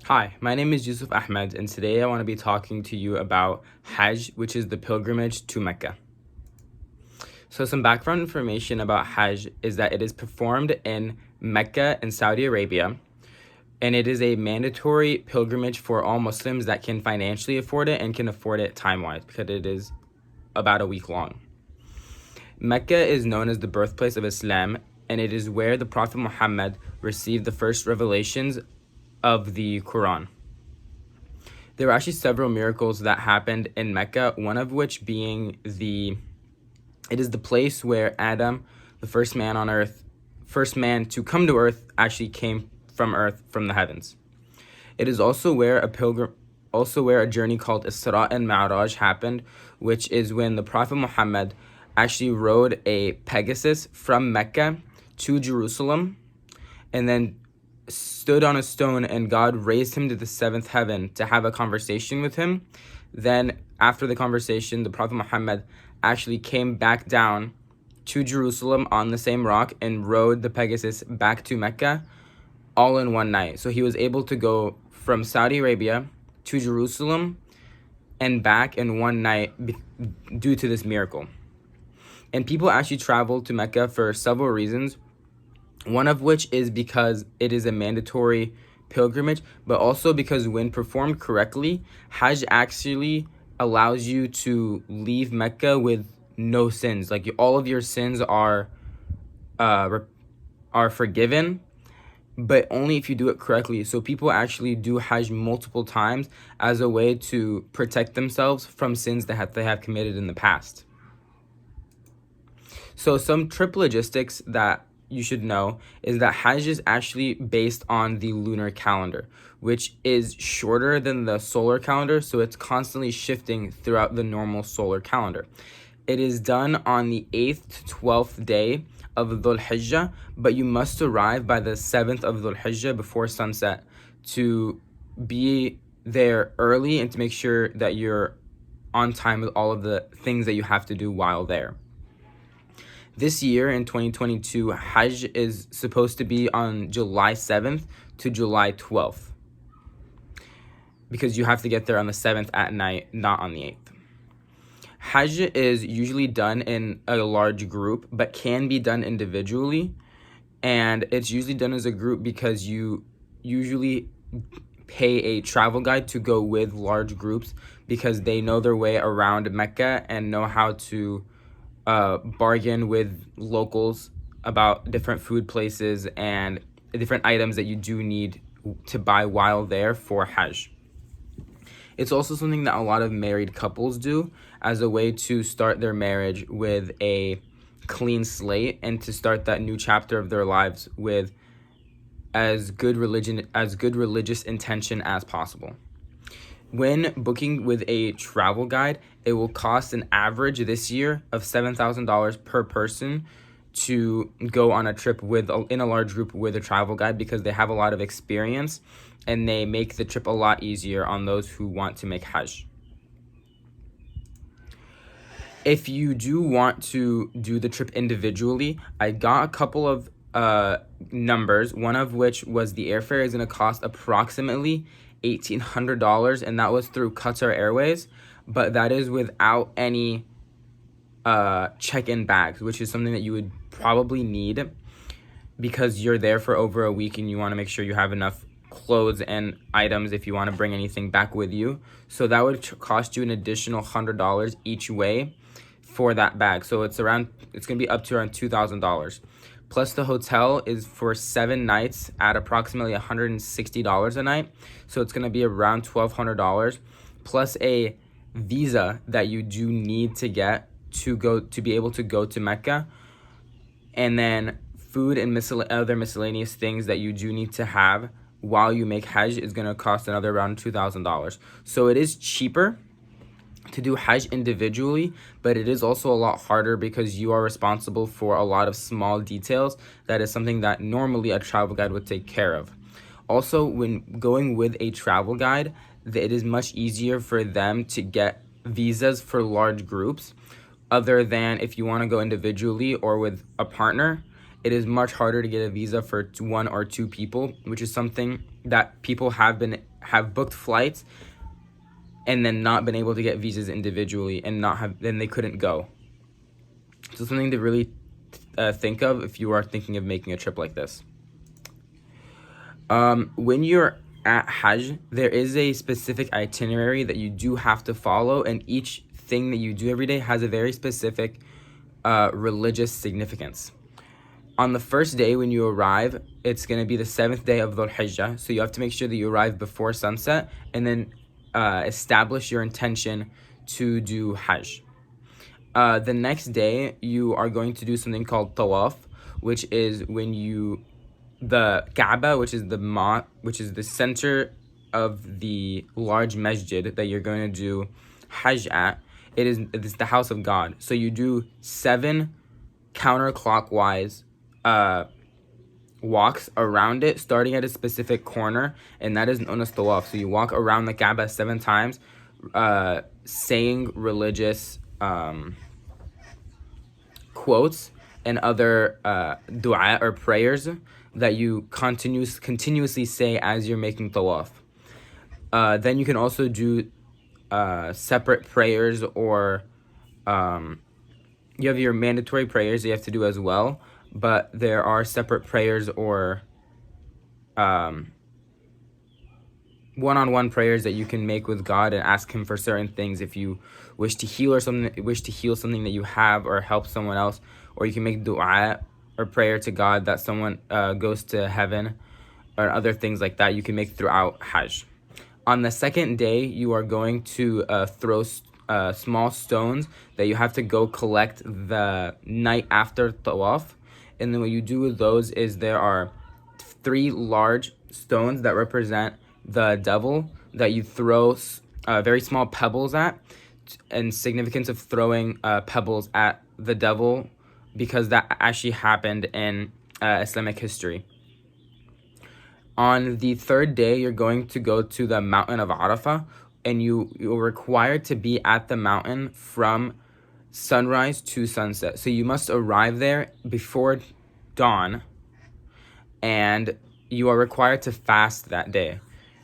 Hi, my name is Yusuf Ahmed, and today I want to be talking to you about Hajj, which is the pilgrimage to Mecca. So, some background information about Hajj is that it is performed in Mecca in Saudi Arabia, and it is a mandatory pilgrimage for all Muslims that can financially afford it and can afford it time wise because it is about a week long. Mecca is known as the birthplace of Islam, and it is where the Prophet Muhammad received the first revelations of the Quran. There were actually several miracles that happened in Mecca, one of which being it is the place where Adam, the first man on earth, first man to come to earth, actually came from earth from the heavens. It is also where a journey called Isra and Mi'raj happened, which is when the Prophet Muhammad actually rode a Pegasus from Mecca to Jerusalem and then stood on a stone, and God raised him to the seventh heaven to have a conversation with him. Then after the conversation, the Prophet Muhammad actually came back down to Jerusalem on the same rock and rode the Pegasus back to Mecca all in one night. So he was able to go from Saudi Arabia to Jerusalem and back in one night due to this miracle. And people actually travel to Mecca for several reasons. One of which is because it is a mandatory pilgrimage, but also because when performed correctly, Hajj actually allows you to leave Mecca with no sins. Like all of your sins are forgiven, but only if you do it correctly. So people actually do Hajj multiple times as a way to protect themselves from sins that they have committed in the past. So some trip logistics that you should know is that Hajj is actually based on the lunar calendar, which is shorter than the solar calendar, so it's constantly shifting throughout the normal solar calendar. It is done on the 8th to 12th day of Dhul Hijjah, but you must arrive by the 7th of Dhul Hijjah before sunset to be there early and to make sure that you're on time with all of the things that you have to do while there. This year in 2022, Hajj is supposed to be on July 7th to July 12th because you have to get there on the 7th at night, not on the 8th. Hajj is usually done in a large group, but can be done individually. And it's usually done as a group because you usually pay a travel guide to go with large groups because they know their way around Mecca and know how to bargain with locals about different food places and different items that you do need to buy while there for Hajj. It's also something that a lot of married couples do as a way to start their marriage with a clean slate and to start that new chapter of their lives with as good religious intention as possible. When booking with a travel guide, it will cost an average this year of $7,000 per person to go on a trip in a large group with a travel guide because they have a lot of experience and they make the trip a lot easier on those who want to make Hajj. If you do want to do the trip individually, I got a couple of numbers, one of which was the airfare is going to cost approximately $1,800, and that was through Qatar Airways, but that is without any check-in bags, which is something that you would probably need because you're there for over a week and you want to make sure you have enough clothes and items if you want to bring anything back with you. So that would cost you an additional $100 each way for that bag. So it's going to be up to around $2,000. Plus the hotel is for 7 nights at approximately $160 a night. So it's going to be around $1,200 plus a visa that you do need to get to be able to go to Mecca. And then food and other miscellaneous things that you do need to have while you make Hajj is going to cost another around $2,000. So it is cheaper to do Hajj individually, but it is also a lot harder because you are responsible for a lot of small details. That is something that normally a travel guide would take care of. Also, when going with a travel guide, it is much easier for them to get visas for large groups other than if you want to go individually or with a partner. It is much harder to get a visa for 1 or 2 people, which is something that people have booked flights and then not been able to get visas individually and then they couldn't go. So something to really think of if you are thinking of making a trip like this. When you're at Hajj, there is a specific itinerary that you do have to follow, and each thing that you do every day has a very specific religious significance. On the first day when you arrive, it's going to be the 7th day of Dhul Hijjah, so you have to make sure that you arrive before sunset and then establish your intention to do Hajj. The next day, you are going to do something called Tawaf, which is when the Kaaba, which is the center of the large masjid that you're going to do Hajj at. It's the house of God. So you do 7 counterclockwise walks around it, starting at a specific corner, and that is known as Tawaf. So you walk around the Kaaba 7 times, saying religious quotes and other dua or prayers that you continuously say as you're making tawaf. Then you can also do separate prayers, or you have your mandatory prayers that you have to do as well, but there are separate prayers or one-on-one prayers that you can make with God and ask Him for certain things. If you wish to heal something that you have, or help someone else, or you can make dua or prayer to God that someone goes to heaven, or other things like that you can make throughout Hajj. On the second day, you are going to throw small stones that you have to go collect the night after Tawaf. And then what you do with those is there are 3 large stones that represent the devil that you throw very small pebbles at, and significance of throwing pebbles at the devil, because that actually happened in Islamic history. On the third day, you're going to go to the mountain of Arafah, and you're required to be at the mountain from sunrise to sunset. So you must arrive there before dawn, and you are required to fast that day.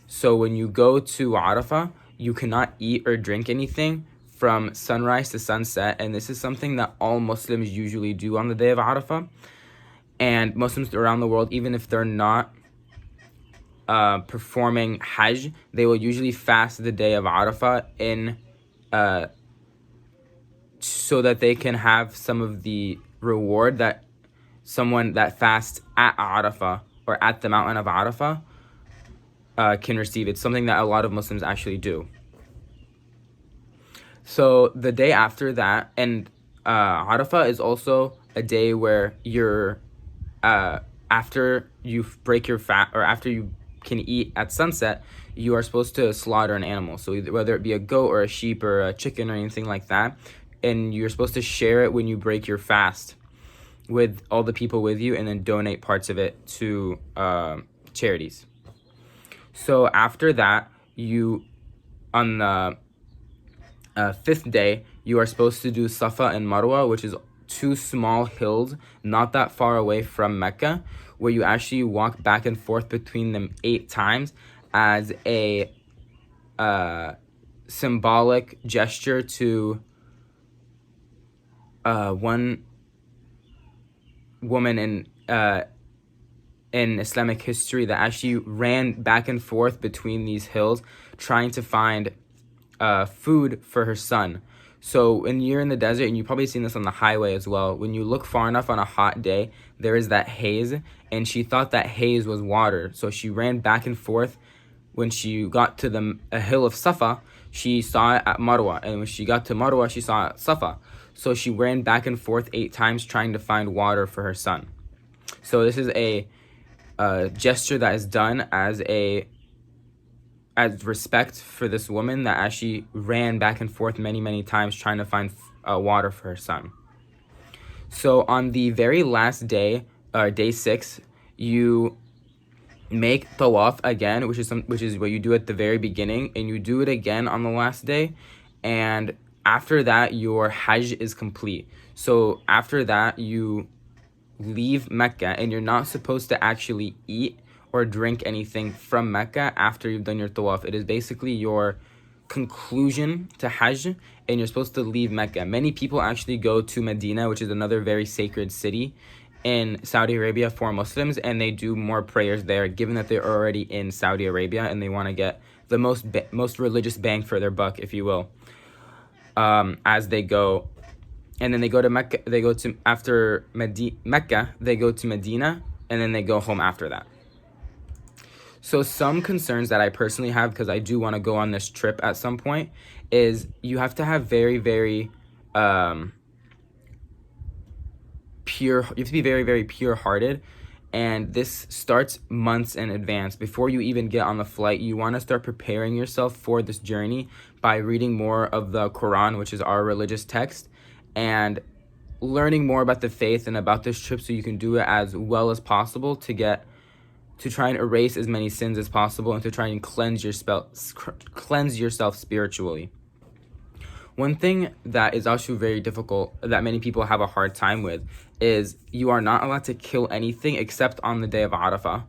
So when you go to Arafah, you cannot eat or drink anything from sunrise to sunset, and this is something that all Muslims usually do on the day of Arafah. And Muslims around the world, even if they're not performing Hajj, they will usually fast the day of Arafah so that they can have some of the reward that someone that fasts at Arafah or at the mountain of Arafah can receive. It's something that a lot of Muslims actually do. So the day after that, and Arafah is also a day where you're after you break your fast, or after you can eat at sunset, you are supposed to slaughter an animal. So whether it be a goat or a sheep or a chicken or anything like that, and you're supposed to share it when you break your fast with all the people with you, and then donate parts of it to charities. So after that, on the 5th day, you are supposed to do Safa and Marwa, which is 2 small hills not that far away from Mecca, where you actually walk back and forth between them 8 times as a symbolic gesture to one woman in Islamic history that actually ran back and forth between these hills trying to find food for her son. So when you're in the desert, and you've probably seen this on the highway as well, when you look far enough on a hot day, there is that haze, and she thought that haze was water. So she ran back and forth. When she got to a hill of Safa, she saw it at Marwa, and when she got to Marwa, she saw it at Safa. So she ran back and forth 8 times trying to find water for her son. So this is a gesture that is done as respect for this woman that actually ran back and forth many, many times trying to find water for her son. So on the very last day, day 6, you make tawaf again, which is what you do at the very beginning, and you do it again on the last day, and after that your Hajj is complete. So after that you leave Mecca, and you're not supposed to actually eat or drink anything from Mecca after you've done your tawaf. It is basically your conclusion to Hajj, and you're supposed to leave Mecca. Many people actually go to Medina, which is another very sacred city in Saudi Arabia for Muslims, and they do more prayers there, given that they're already in Saudi Arabia and they want to get the most religious bang for their buck, if you will, as they go. And then they go to Mecca. They go to Mecca. They go to Medina, and then they go home after that. So some concerns that I personally have, because I do want to go on this trip at some point, is you have to have very, very pure. You have to be very, very pure-hearted, and this starts months in advance. Before you even get on the flight, you want to start preparing yourself for this journey by reading more of the Quran, which is our religious text, and learning more about the faith and about this trip so you can do it as well as possible to try and erase as many sins as possible and to try and cleanse yourself spiritually. One thing that is also very difficult, that many people have a hard time with, is you are not allowed to kill anything except on the day of Arafah,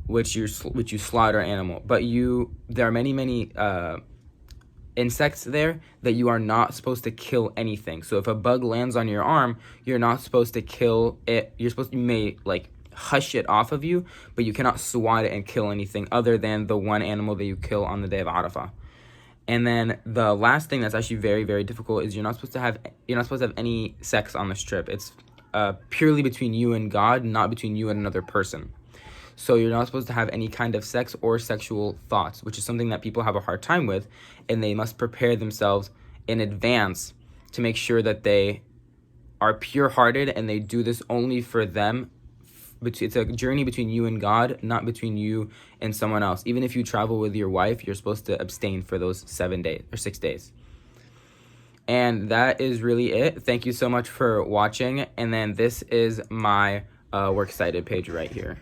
which you slaughter an animal. But there are many insects there that you are not supposed to kill anything. So if a bug lands on your arm, you're not supposed to kill it. You may hush it off of you, but you cannot swat it and kill anything other than the one animal that you kill on the day of Arafah. And then the last thing that's actually very, very difficult is you're not supposed to have any sex on this trip. It's purely between you and God, not between you and another person. So you're not supposed to have any kind of sex or sexual thoughts, which is something that people have a hard time with, and they must prepare themselves in advance to make sure that they are pure-hearted and they do this only for them. It's a journey between you and God, not between you and someone else. Even if you travel with your wife, you're supposed to abstain for those 7 days or 6 days. And that is really it. Thank you so much for watching. And then this is my Works Cited page right here.